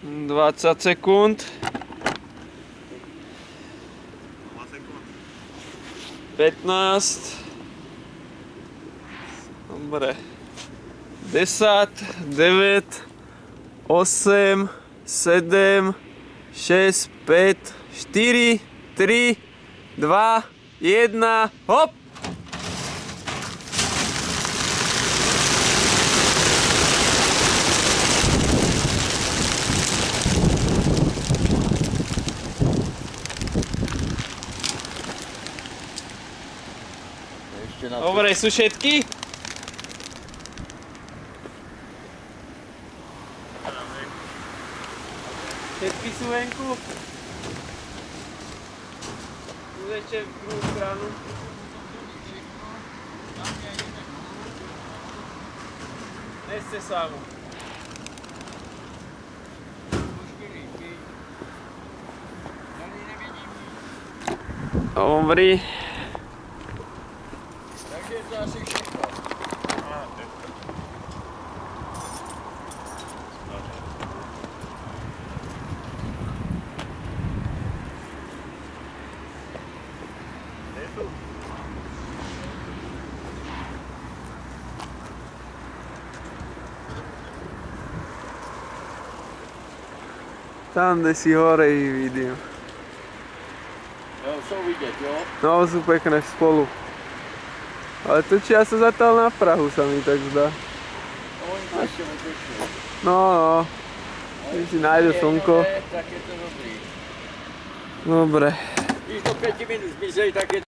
20 sekúnd. 15. Dobre. 10, 9, 8, 7, 6, 5, 4, 3, 2, 1, hop! Dobre, sú všetky? Všetky sú venku? Tu ešte v druhú stranu. Neste samu. Dobrý. Takže to asi všechno. Tam, kde si hore ich vidím. Jo, jsou vidět, jo? No, sú pekné spolu. Ale točia sa zatiaľ na Prahu, sa mi tak zdá. Oni ještě odešli. No, když si nájde slnko. Tak je to dobrý. Dobre. Když do 5 minut zmizej, tak je